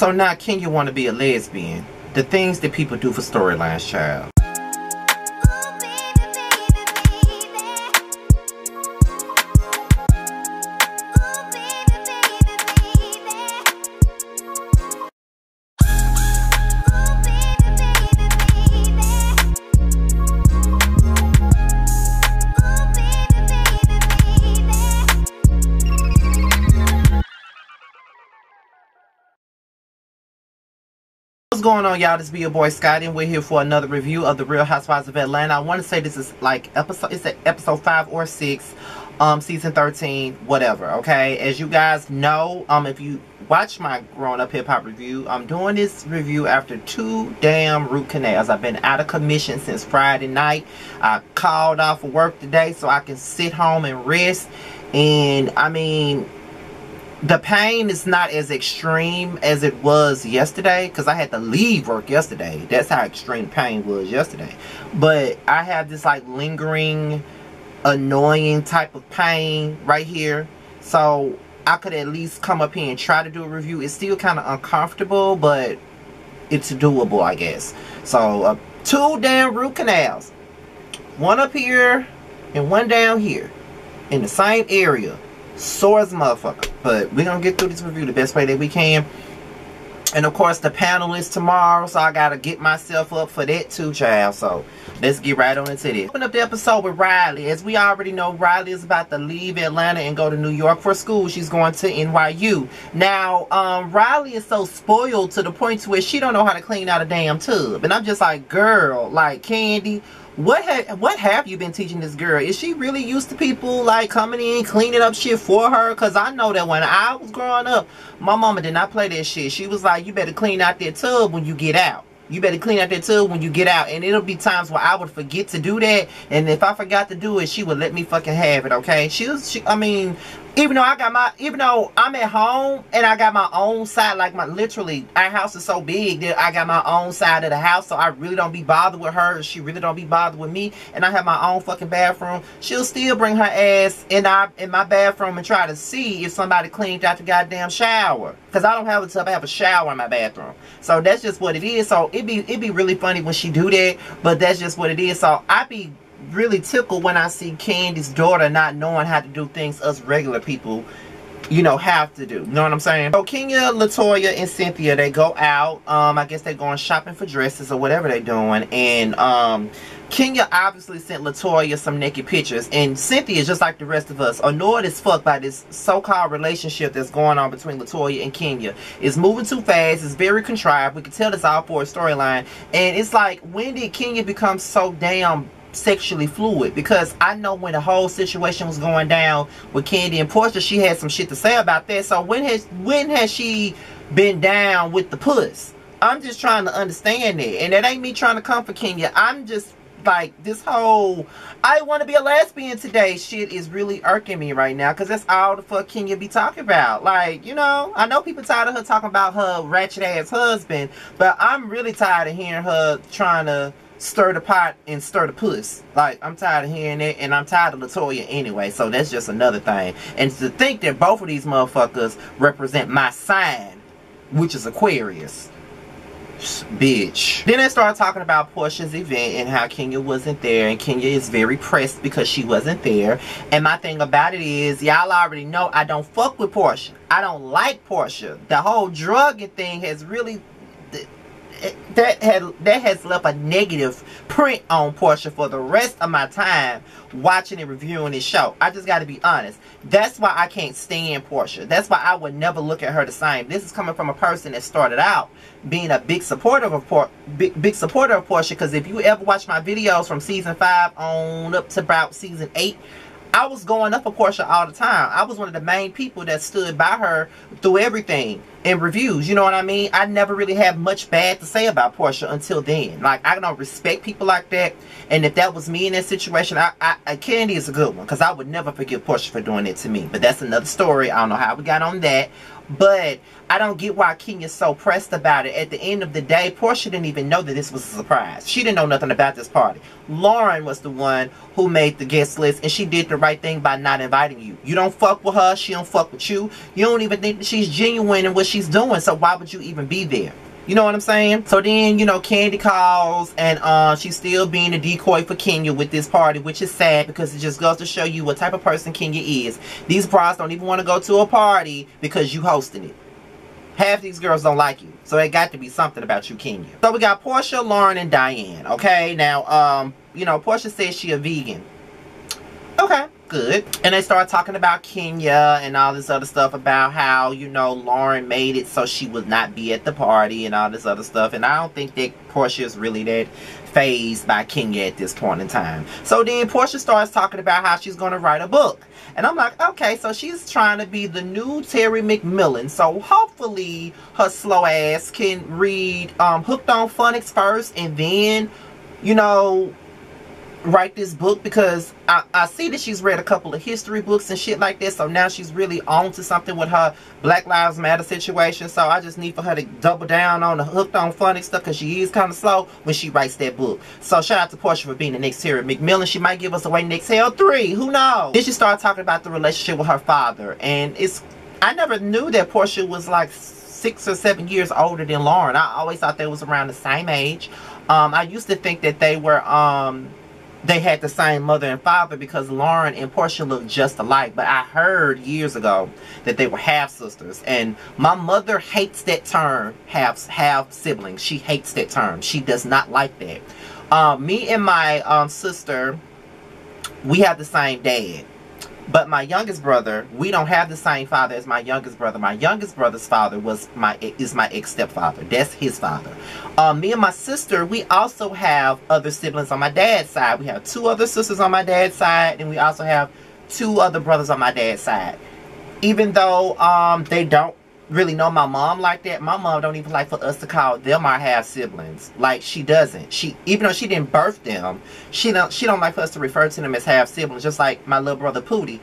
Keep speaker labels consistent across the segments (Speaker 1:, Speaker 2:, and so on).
Speaker 1: So now, can you want to be a lesbian? The things that people do for storylines, child. What's going on, y'all? This be your boy Scotty, and we're here for another review of the Real Housewives of Atlanta. I want to say this is like episode 5 or 6, season 13, whatever. Okay, as you guys know, if you watch my Growing Up Hip Hop review, I'm doing this review after 2 damn root canals. I've been out of commission since Friday night. I called off of work today so I can sit home and rest. And I mean, the pain is not as extreme as it was yesterday, because I had to leave work yesterday. That's how extreme pain was yesterday. But I have this like lingering, annoying type of pain right here. So I could at least come up here and try to do a review. It's still kind of uncomfortable, but it's doable, I guess. So 2 damn root canals. One up here and one down here. In the same area. Sore as a motherfucker. But we're gonna get through this review the best way that we can. And of course the panel is tomorrow, so I gotta get myself up for that too, child. So let's get right on into this. Open up the episode with Riley. As we already know, Riley is about to leave Atlanta and go to New York for school. She's going to NYU. Now, Riley is so spoiled to the point to where she don't know how to clean out a damn tub. And I'm just like, girl, like, Candy, what have you been teaching this girl? Is she really used to people like coming in, cleaning up shit for her? Because I know that when I was growing up, my mama did not play that shit. She was like, you better clean out that tub when you get out. You better clean out that tub when you get out. And it'll be times where I would forget to do that. And if I forgot to do it, she would let me fucking have it, okay? I mean, even though I'm at home and I got my own side, like literally, our house is so big that I got my own side of the house, so I really don't be bothered with her. She really don't be bothered with me. And I have my own fucking bathroom. She'll still bring her ass in my bathroom and try to see if somebody cleaned out the goddamn shower. Because I don't have a tub, I have a shower in my bathroom. So that's just what it is. So it'd be really funny when she do that, but that's just what it is. So I be really tickled when I see Candy's daughter not knowing how to do things us regular people, you know, have to do. You know what I'm saying? So Kenya, Latoya, and Cynthia, they go out. I guess they're going shopping for dresses or whatever they're doing. And Kenya obviously sent Latoya some naked pictures. And Cynthia, just like the rest of us, annoyed as fuck by this so-called relationship that's going on between Latoya and Kenya. It's moving too fast. It's very contrived. We can tell this all for a storyline. And it's like, when did Kenya become so damn sexually fluid? Because I know when the whole situation was going down with Candy and Portia, she had some shit to say about that. So when has she been down with the puss? I'm just trying to understand that. And that ain't me trying to comfort Kenya. I'm just like, this whole I want to be a lesbian today shit is really irking me right now, because that's all the fuck Kenya be talking about. Like, you know, I know people tired of her talking about her ratchet ass husband, but I'm really tired of hearing her trying to stir the pot and stir the puss. Like, I'm tired of hearing it, and I'm tired of Latoya anyway, so that's just another thing. And to think that both of these motherfuckers represent my sign, which is Aquarius. Bitch. Then they started talking about Portia's event and how Kenya wasn't there, and Kenya is very pressed because she wasn't there. And my thing about it is, y'all already know I don't fuck with Portia. I don't like Portia. The whole drugging thing has really that has left a negative print on Portia for the rest of my time watching and reviewing this show. I just got to be honest. That's why I can't stand Portia. That's why I would never look at her the same. This is coming from a person that started out being a big supporter of Portia. Because if you ever watch my videos from season 5 on up to about season 8, I was going up for Portia all the time. I was one of the main people that stood by her through everything in reviews. You know what I mean? I never really had much bad to say about Portia until then. Like, I don't respect people like that. And if that was me in that situation, Candy is a good one, because I would never forgive Portia for doing it to me. But that's another story. I don't know how we got on that. But I don't get why Kenya's so pressed about it. At the end of the day, Portia didn't even know that this was a surprise. She didn't know nothing about this party. Lauren was the one who made the guest list, and she did the right thing by not inviting you. You don't fuck with her, she don't fuck with you. You don't even think that she's genuine in what she's doing, so why would you even be there? You know what I'm saying? So then, you know, Candy calls, and she's still being a decoy for Kenya with this party, which is sad because it just goes to show you what type of person Kenya is. These brides don't even want to go to a party because you hosting it. Half these girls don't like you. So it got to be something about you, Kenya. So we got Portia, Lauren, and Diane. Okay, now, you know, Portia says she a vegan. Okay, good. And they start talking about Kenya and all this other stuff about how, you know, Lauren made it so she would not be at the party and all this other stuff. And I don't think that Portia is really that phased by Kenya at this point in time. So then Portia starts talking about how she's going to write a book. And I'm like, okay, so she's trying to be the new Terry McMillan. So hopefully her slow ass can read Hooked on Phonics first and then, you know, write this book, because I see that she's read a couple of history books and shit like this, so now she's really on to something with her Black Lives Matter situation. So I just need for her to double down on the Hooked on Phonics stuff, because she is kind of slow when she writes that book. So shout out to Portia for being the next Terry McMillan. She might give us away next Hell 3, who knows. Then she started talking about the relationship with her father, and I never knew that Portia was like 6 or 7 years older than Lauren. I always thought they was around the same age. I used to think that they were they had the same mother and father, because Lauren and Portia look just alike. But I heard years ago that they were half sisters, and my mother hates that term, half siblings. She hates that term. She does not like that. Me and my sister, we have the same dad. But my youngest brother, we don't have the same father as my youngest brother. My youngest brother's father is my ex-stepfather. That's his father. Me and my sister, we also have other siblings on my dad's side. We have 2 other sisters on my dad's side, and we also have 2 other brothers on my dad's side. Even though they don't really know my mom like that, my mom don't even like for us to call them our half siblings. Like, she doesn't. Even though she didn't birth them, she don't like for us to refer to them as half siblings. Just like my little brother Pootie,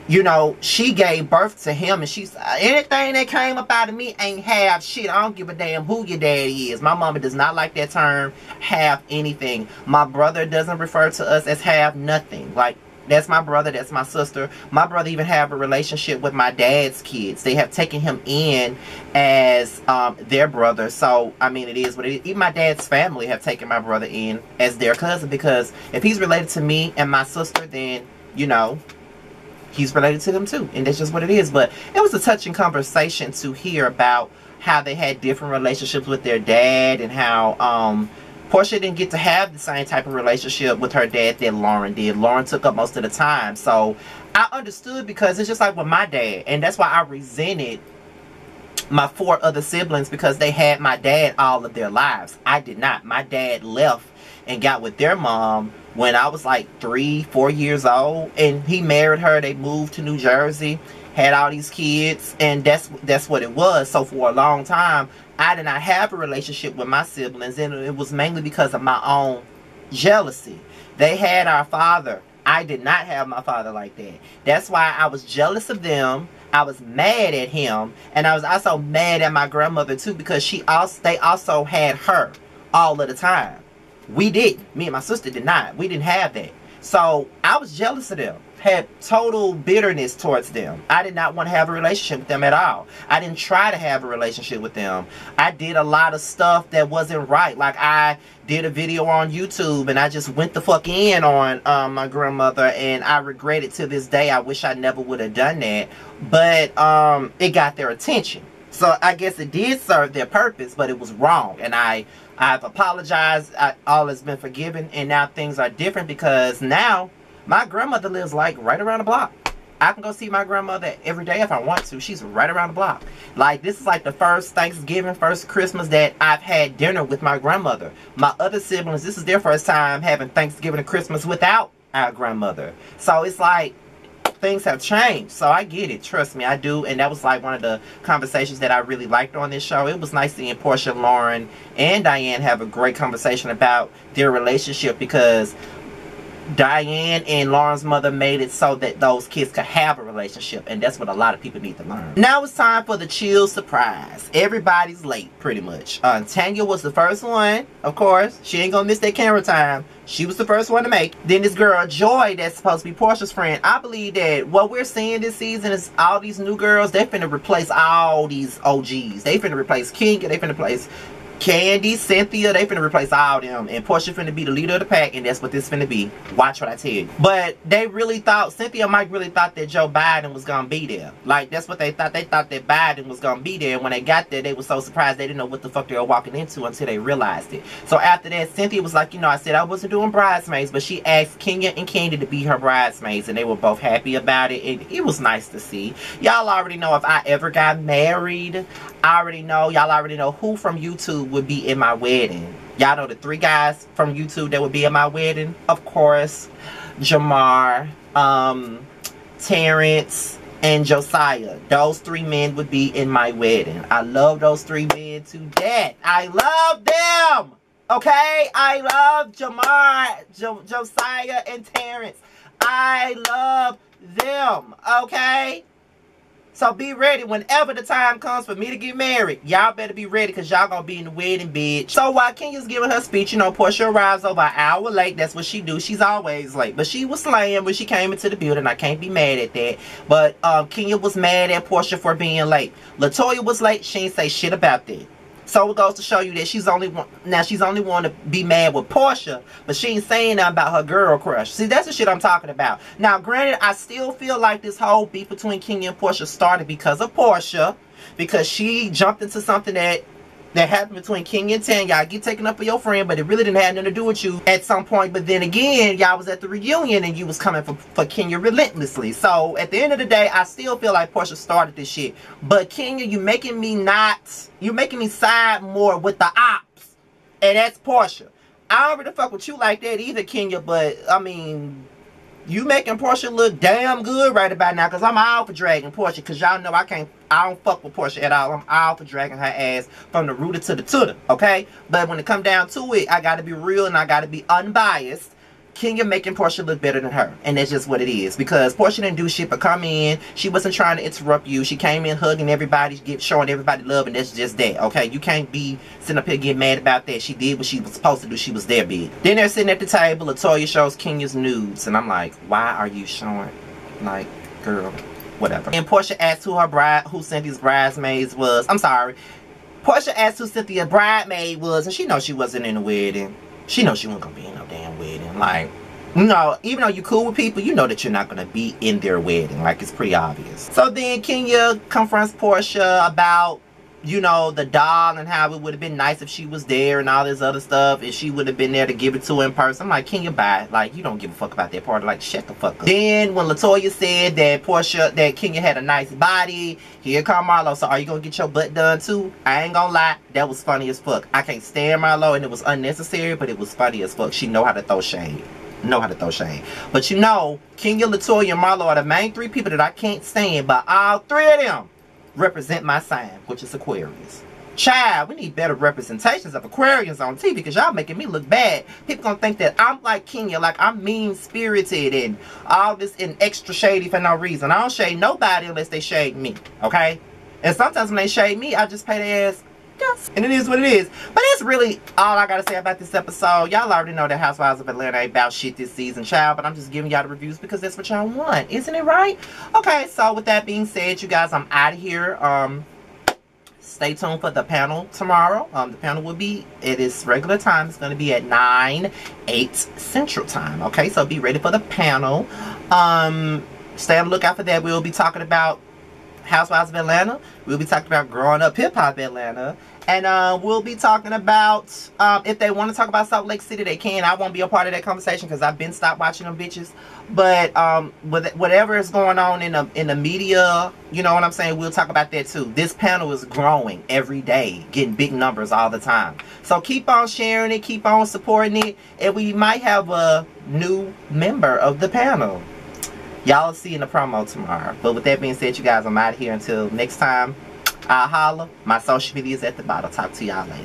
Speaker 1: you know, she gave birth to him, and she's anything that came up out of me ain't half shit. I don't give a damn who your daddy is. My mama does not like that term, half anything. My brother doesn't refer to us as half nothing. Like, that's my brother, that's my sister. My brother even have a relationship with my dad's kids. They have taken him in as their brother. So, I mean, it is what it is. Even my dad's family have taken my brother in as their cousin, because if he's related to me and my sister, then, you know, he's related to them too. And that's just what it is. But it was a touching conversation to hear about how they had different relationships with their dad, and how Portia didn't get to have the same type of relationship with her dad that Lauren did. Lauren took up most of the time. So I understood, because it's just like with my dad. And that's why I resented my 4 other siblings, because they had my dad all of their lives. I did not. My dad left and got with their mom when I was like 3, 4 years old. And he married her. They moved to New Jersey, had all these kids, and that's what it was. So for a long time, I did not have a relationship with my siblings, and it was mainly because of my own jealousy. They had our father. I did not have my father like that. That's why I was jealous of them. I was mad at him, and I was also mad at my grandmother too, because they also had her all of the time. We didn't. Me and my sister did not. We didn't have that. So I was jealous of them. Had total bitterness towards them. I did not want to have a relationship with them at all. I didn't try to have a relationship with them. I did a lot of stuff that wasn't right. Like, I did a video on YouTube, and I just went the fuck in on my grandmother, and I regret it to this day. I wish I never would have done that. But it got their attention. So I guess it did serve their purpose, but it was wrong. And I've apologized. All has been forgiven, and now things are different, because now my grandmother lives like right around the block. I can go see my grandmother every day if I want to. She's right around the block. Like, this is like the first Thanksgiving, first Christmas that I've had dinner with my grandmother. My other siblings, this is their first time having Thanksgiving and Christmas without our grandmother. So it's like, things have changed. So I get it. Trust me, I do. And that was like one of the conversations that I really liked on this show. It was nice seeing Portia, Lauren, and Diane have a great conversation about their relationship, because Diane and Lauren's mother made it so that those kids could have a relationship, and that's what a lot of people need to learn. Now it's time for the chill surprise. Everybody's late, pretty much. Tanya was the first one, of course. She ain't gonna miss that camera time. She was the first one to make. Then this girl, Joy, that's supposed to be Portia's friend. I believe that what we're seeing this season is all these new girls, they finna replace all these OGs. They finna replace Kenya, they finna replace Candy, Cynthia, they finna replace all them, and Portia finna be the leader of the pack, and that's what this finna be. Watch what I tell you. But they really thought, Cynthia and Mike really thought that Joe Biden was gonna be there. Like, that's what they thought. They thought that Biden was gonna be there, and when they got there, they were so surprised they didn't know what the fuck they were walking into until they realized it. So after that, Cynthia was like, you know, I said I wasn't doing bridesmaids, but she asked Kenya and Candy to be her bridesmaids, and they were both happy about it, and it was nice to see. Y'all already know if I ever got married, I already know, y'all already know who from YouTube would be in my wedding. Y'all know the 3 guys from YouTube that would be at my wedding. Of course, Jamar, Terrence, and Josiah. Those 3 men would be in my wedding. I love those 3 men to death. I love them. Okay? I love Jamar, Josiah, and Terrence. I love them. Okay? So be ready whenever the time comes for me to get married. Y'all better be ready because y'all gonna be in the wedding, bitch. So while Kenya's giving her speech, you know, Portia arrives over an hour late. That's what she do. She's always late. But she was slaying when she came into the building. I can't be mad at that. But Kenya was mad at Portia for being late. Latoya was late. She ain't say shit about that. So it goes to show you that she's only want to be mad with Portia, but she ain't saying nothing about her girl crush. See, that's the shit I'm talking about. Now, granted, I still feel like this whole beef between Kenya and Portia started because of Portia, because she jumped into something that happened between Kenya and Tanya. Y'all get taken up for your friend, but it really didn't have nothing to do with you at some point. But then again, y'all was at the reunion and you was coming for Kenya relentlessly. So at the end of the day, I still feel like Portia started this shit. But Kenya, you making me side more with the ops, and that's Portia. I don't really fuck with you like that either, Kenya. But I mean, you making Portia look damn good right about now, because I'm all for dragging Portia, because y'all know I don't fuck with Portia at all. I'm all for dragging her ass from the rooter to the tutor, okay? But when it come down to it, I gotta be real and I gotta be unbiased. Kenya making Portia look better than her, and that's just what it is, because Portia didn't do shit but come in. She wasn't trying to interrupt you. She came in hugging everybody, showing everybody love, and that's just that, okay? You can't be sitting up here getting mad about that. She did what she was supposed to do. She was there, big. Then they're sitting at the table. Latoya shows Kenya's nudes, and I'm like, why are you showing? Like, girl, whatever. And Portia asked who Cynthia's bridesmaids was. I'm sorry. Portia asked who Cynthia's bridesmaid was, and she knows she wasn't in the wedding. She knows she wasn't gonna be in no damn wedding. Like, you know, even though you cool with people, you know that you're not gonna be in their wedding. Like, it's pretty obvious. So then Kenya confronts Portia about, you know, the doll and how it would have been nice if she was there and all this other stuff, and she would have been there to give it to her in person. I'm like, Kenya, bye. Like, you don't give a fuck about that part. Like, shut the fuck up. Then when Latoya said that Kenya had a nice body, here come Marlo. So are you gonna get your butt done too? I ain't gonna lie, that was funny as fuck. I can't stand Marlo, and it was unnecessary, but it was funny as fuck. She know how to throw shade. But you know, Kenya, Latoya, and Marlo are the main 3 people that I can't stand, but all 3 of them represent my sign, which is Aquarius. Child, we need better representations of Aquarians on TV, because y'all making me look bad. People gonna think that I'm like Kenya, like I'm mean-spirited and all this and extra shady for no reason. I don't shade nobody unless they shade me, okay? And sometimes when they shade me, I just pay their ass. Yes. And it is what it is. But that's really all I gotta say about this episode. Y'all already know that Housewives of Atlanta ain't about shit this season, child. But I'm just giving y'all the reviews because that's what y'all want. Isn't it right? Okay, so with that being said, you guys, I'm out of here. Stay tuned for the panel tomorrow. The panel will be at its regular time. It's going to be at 9/8 Central Time. Okay, so be ready for the panel. Stay on the lookout for that. We'll be talking about Housewives of Atlanta. We'll be talking about growing up hip-hop Atlanta. And we'll be talking about, if they want to talk about Salt Lake City, they can. I won't be a part of that conversation because I've been stopped watching them bitches. But whatever is going on in the media, you know what I'm saying, we'll talk about that too. This panel is growing every day, getting big numbers all the time. So keep on sharing it, keep on supporting it, and we might have a new member of the panel. Y'all will see in the promo tomorrow. But with that being said, you guys, I'm out of here. Until next time, I'll holla. My social media is at the bottom. Talk to y'all later.